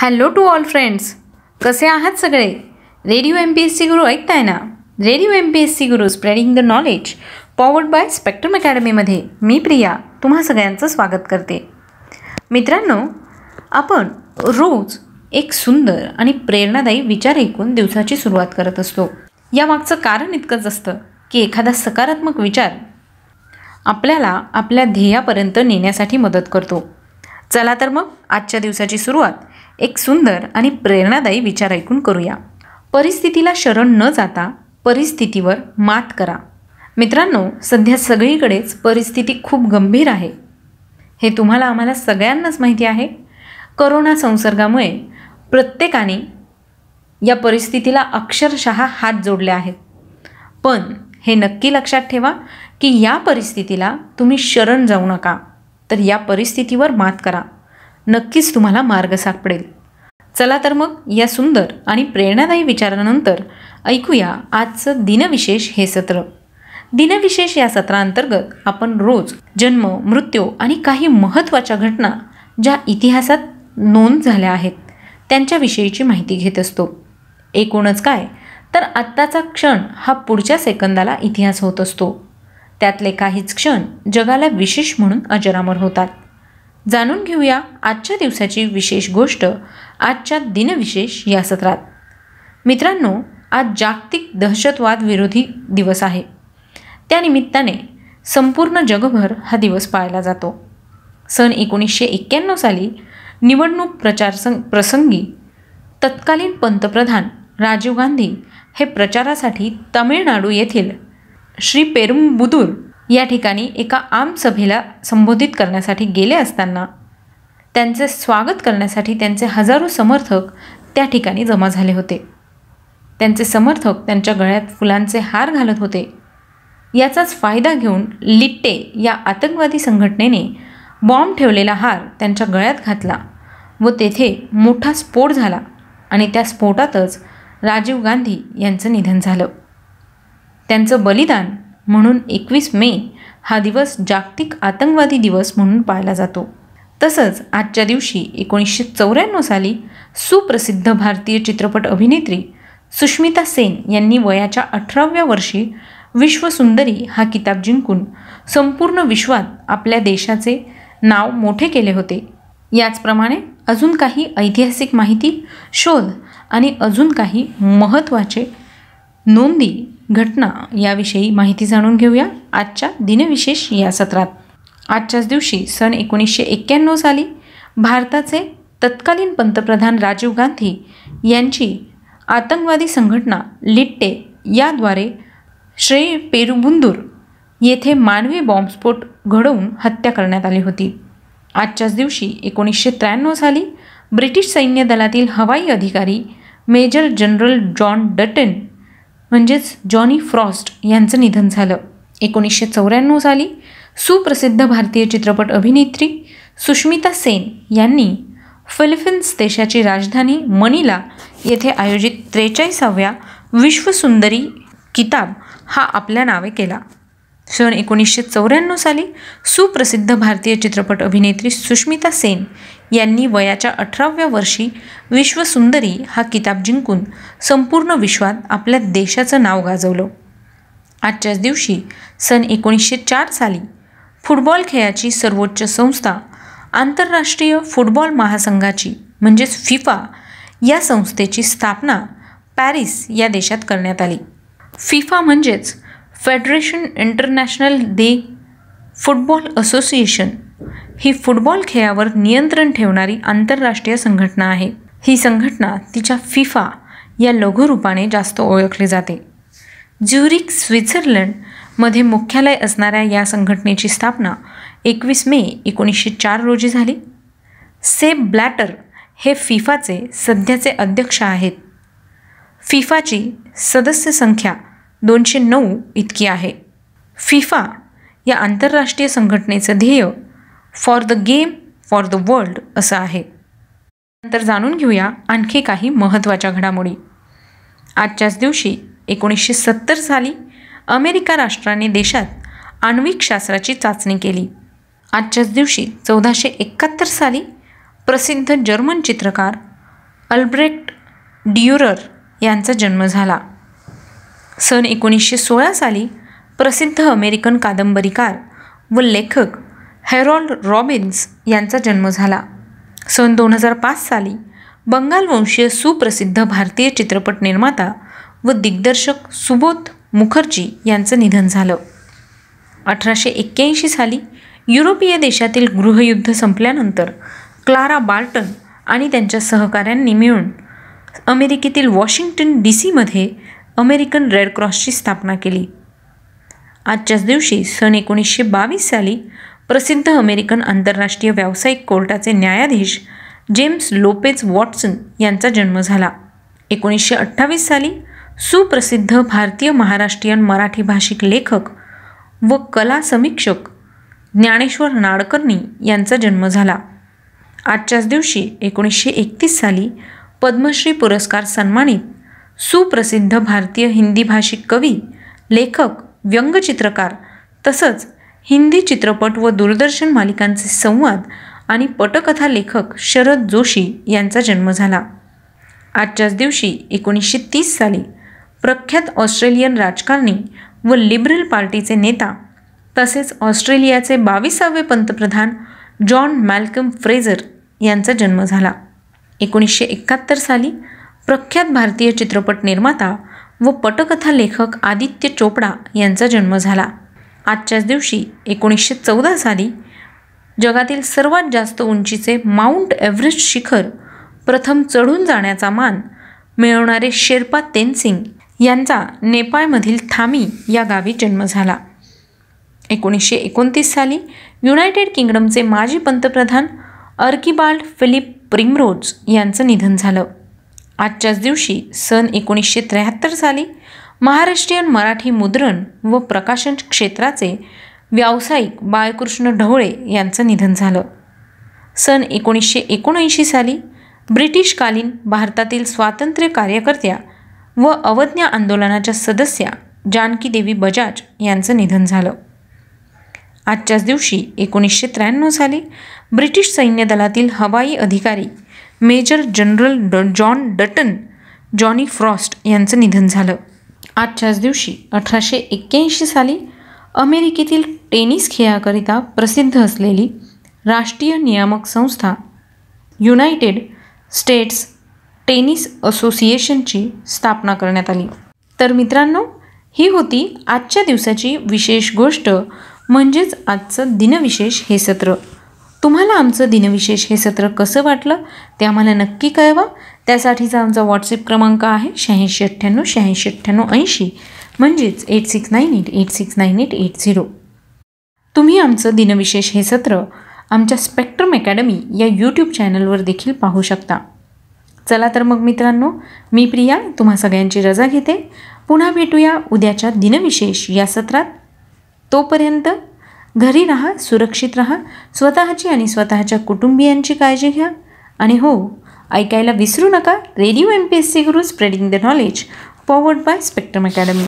Hello to all friends, कसे आहात सगळे? रेडिओ MPSC गुरु ऐकताय ना? Radio MPSC Guru spreading the knowledge powered by spectrum अकॅडमीमध्ये मी प्रिया तुम्हा सगळ्यांचं स्वागत करते. मित्रांनो, आपण रोज एक सुंदर आणि प्रेरणादायी विचार ऐकून दिवसाची सुरुवात करत असतो. यामागचं कारण इतकंच असतं की एखादा सकारात्मक विचार आपल्याला आपल्या ध्येयापर्यंत नेण्यासाठी मदत करतो. चला तर मग आजच्या दिवसाची सुरुवात एक सुंदर आणि प्रेरणादायी विचार ऐकून करूया. परिस्थितीला शरण न जाता परिस्थितीवर मात करा. मित्रांनो, सध्या सगळीकडेच परिस्थिती खूप गंभीर आहे. हे तुम्हाला आम्हाला सगळ्यांनाच माहिती आहे. कोरोना संसर्गामुळे प्रत्येकाने या परिस्थितीला अक्षरशः हात जोडले आहेत. पण हे नक्की लक्षात ठेवा की या परिस्थितीला तुम्ही शरण जाऊ नका, तर या परिस्थितीवर मात करा. नक्कीच तुम्हाला मार्ग सापडेल. चला तर मग या सुंदर आणि प्रेरणादायी विचारानंतर ऐकूया आजचं दिनविशेष हे सत्र. दिनविशेष या सत्रांतर्गत आपण रोज जन्म, मृत्यू आणि काही महत्त्वाच्या घटना ज्या इतिहासात नोंद झाल्या आहेत त्यांच्याविषयीची माहिती घेत असतो. एकूणच काय तर आत्ताचा क्षण हा पुढच्या सेकंदाला इतिहास होत असतो. त्यातले काहीच क्षण जगाला विशेष म्हणून अजरामर होतात. जाणून घेऊया आजच्या दिवसाची विशेष गोष्ट आजच्या दिनविशेष या सत्रात. मित्रांनो, आज जागतिक दहशतवाद विरोधी दिवस आहे. त्यानिमित्ताने संपूर्ण जगभर हा दिवस पाळला जातो. सन 1991 साली निवडणूक प्रसंगी तत्कालीन पंतप्रधान राजीव गांधी हे प्रचारासाठी तामिळनाडू येथील श्री पेरुंबुदूर या ठिकाणी एका आमसभेला संबोधित करण्यासाठी गेले असताना त्यांचे स्वागत करण्यासाठी त्यांचे हजारो समर्थक त्या ठिकाणी जमा झाले होते. त्यांचे समर्थक त्यांच्या गळ्यात फुलांचे हार घालत होते. याचाच फायदा घेऊन लिट्टे या आतंकवादी संघटनेने बॉम्ब ठेवलेला हार त्यांच्या गळ्यात घातला व तेथे मोठा स्फोट झाला आणि त्या स्फोटातच राजीव गांधी यांचं निधन झालं. त्यांचं बलिदान म्हणून 21 मे हा दिवस जागतिक आतंकवादी दिवस म्हणून पाळला जातो. तसंच आजच्या दिवशी 1994 साली सुप्रसिद्ध भारतीय चित्रपट अभिनेत्री सुष्मिता सेन यांनी वयाच्या 18व्या वर्षी विश्वसुंदरी हा किताब जिंकून संपूर्ण विश्वात आपल्या देशाचे नाव मोठे केले होते. याचप्रमाणे अजून काही ऐतिहासिक माहिती, शोध आणि अजून काही महत्त्वाचे नोंदी, घटना याविषयी माहिती जाणून घेऊया आजच्या दिनविशेष या सत्रात. आजच्याच दिवशी सन 1991 साली भारताचे तत्कालीन पंतप्रधान राजीव गांधी यांची आतंकवादी संघटना लिट्टे याद्वारे श्री पेरुंबुदूर येथे मानवी बॉम्बस्फोट घडवून हत्या करण्यात आली होती. आजच्याच दिवशी 1993 साली ब्रिटिश सैन्य दलातील हवाई अधिकारी मेजर जनरल जॉन डटन म्हणजेच जॉनी फ्रॉस्ट यांचं निधन झालं. 1994 साली सुप्रसिद्ध भारतीय चित्रपट अभिनेत्री सुष्मिता सेन यांनी फिलिपिन्स देशाची राजधानी मनिला येथे आयोजित 43व्या विश्वसुंदरी किताब हा आपल्या नावे केला. सन 1994 साली सुप्रसिद्ध भारतीय चित्रपट अभिनेत्री सुष्मिता सेन यांनी वयाच्या 18व्या वर्षी विश्वसुंदरी हा किताब जिंकून संपूर्ण विश्वात आपल्या देशाचं नाव गाजवलं. आजच्याच दिवशी सन 1904 साली फुटबॉल खेळाची सर्वोच्च संस्था आंतरराष्ट्रीय फुटबॉल महासंघाची म्हणजेच फिफा या संस्थेची स्थापना पॅरिस या देशात करण्यात आली. फिफा म्हणजेच फेडरेशन इंटरनॅशनल दे फुटबॉल असोसिएशन ही फुटबॉल खेळावर नियंत्रण ठेवणारी आंतरराष्ट्रीय संघटना आहे. ही संघटना तिच्या फिफा या लघुरूपाने जास्त ओळखली जाते. ज्युरिक स्वित्झर्लंडमध्ये मुख्यालय असणाऱ्या या संघटनेची स्थापना 21 मे 1904 रोजी झाली. सेप ब्लॅटर हे फिफाचे सध्याचे अध्यक्ष आहेत. फिफाची सदस्य संख्या 209 इतकी आहे. फिफा या आंतरराष्ट्रीय संघटनेचं ध्येय for the game for the world असं आहे. नंतर जाणून घेऊया आणखी काही महत्त्वाच्या घडामोडी. आजच्याच दिवशी 1970 साली अमेरिका राष्ट्राने देशात आण्विक शास्त्राची चाचणी केली. आजच्याच दिवशी 1471 साली प्रसिद्ध जर्मन चित्रकार अल्ब्रेक्ट ड्युरर यांचा जन्म झाला. सन 1916 साली प्रसिद्ध अमेरिकन कादंबरीकार व लेखक हॅरोल्ड रॉबिन्स यांचा जन्म झाला. सन 2005 साली बंगाल वंशीय सुप्रसिद्ध भारतीय चित्रपट निर्माता व दिग्दर्शक सुबोध मुखर्जी यांचं निधन झालं. 1881 साली युरोपीय देशातील गृहयुद्ध संपल्यानंतर क्लारा बार्टन आणि त्यांच्या सहकाऱ्यांनी मिळून अमेरिकेतील वॉशिंग्टन DC अमेरिकन रेड क्रॉसची स्थापना केली. आजच्याच दिवशी सन 1922 साली प्रसिद्ध अमेरिकन आंतरराष्ट्रीय व्यावसायिक कोर्टाचे न्यायाधीश जेम्स लोपेज वॉटसन यांचा जन्म झाला. 1928 साली सुप्रसिद्ध भारतीय महाराष्ट्रीयन मराठी भाषिक लेखक व कला समीक्षक ज्ञानेश्वर नाडकर्णी यांचा जन्म झाला. आजच्याच दिवशी 1931 साली पद्मश्री पुरस्कार सन्मानित सुप्रसिद्ध भारतीय हिंदी भाषिक कवी, लेखक, व्यंगचित्रकार तसंच हिंदी चित्रपट व दूरदर्शन मालिकांचे संवाद आणि पटकथा लेखक शरद जोशी यांचा जन्म झाला. आजच्याच दिवशी 1930 साली प्रख्यात ऑस्ट्रेलियन राजकारणी व लिबरल पार्टीचे नेता तसेच ऑस्ट्रेलियाचे 22वे पंतप्रधान जॉन मॅल्कम फ्रेझर यांचा जन्म झाला. 1971 साली प्रख्यात भारतीय चित्रपट निर्माता व पटकथा लेखक आदित्य चोपडा यांचा जन्म झाला. आजच्याच दिवशी 1914 साली जगातील सर्वात जास्त उंचीचे माउंट एव्हरेस्ट शिखर प्रथम चढून जाण्याचा मान मिळवणारे शेर्पा तेनसिंग यांचा नेपाळमधील थामी या गावी जन्म झाला. 1929 साली युनायटेड किंगडमचे माजी पंतप्रधान अर्किबाल्ड फिलिप प्रिमरोज यांचं निधन झालं. आजच्याच दिवशी सन 1973 साली महाराष्ट्रीयन मराठी मुद्रण व प्रकाशन क्षेत्राचे व्यावसायिक बाळकृष्ण ढवळे यांचं निधन झालं. सन 1979 साली ब्रिटिशकालीन भारतातील स्वातंत्र्य कार्यकर्त्या व अवज्ञा आंदोलनाच्या सदस्या जानकी देवी बजाज यांचं निधन झालं. आजच्याच दिवशी 1993 साली ब्रिटिश सैन्य दलातील हवाई अधिकारी major general John Dutton Johnny Frost यांचं निधन झालं. आजच्याच दिवशी 1881 साली अमेरिकेतील टेनिस खेळाकरिता प्रसिद्ध असलेली राष्ट्रीय नियामक संस्था युनायटेड स्टेट्स टेनिस असोसिएशनची स्थापना करण्यात आली. तर मित्रांनो, ही होती आजच्या दिवसाची विशेष गोष्ट म्हणजेच आजचं दिनविशेष हे सत्र. तुम्हाला आमचं दिनविशेष हे सत्र कसं वाटलं ते आम्हाला नक्की कळवा. त्यासाठीचा आमचा व्हॉट्सअप क्रमांक आहे 8698 म्हणजेच 8698869880. तुम्ही आमचं दिनविशेष हे सत्र आमच्या स्पेक्ट्रम अकॅडमी या यूट्यूब चॅनलवर देखील पाहू शकता. चला तर मग मित्रांनो, मी प्रिया तुम्हा सगळ्यांची रजा घेते. पुन्हा भेटूया उद्याच्या दिनविशेष या सत्रात. तोपर्यंत घरी राहा, सुरक्षित राहा, स्वतःची आणि स्वतःच्या कुटुंबियांची काळजी घ्या. आणि हो, ऐकायला विसरू नका radio MPSC Guru spreading the knowledge powered by spectrum academy.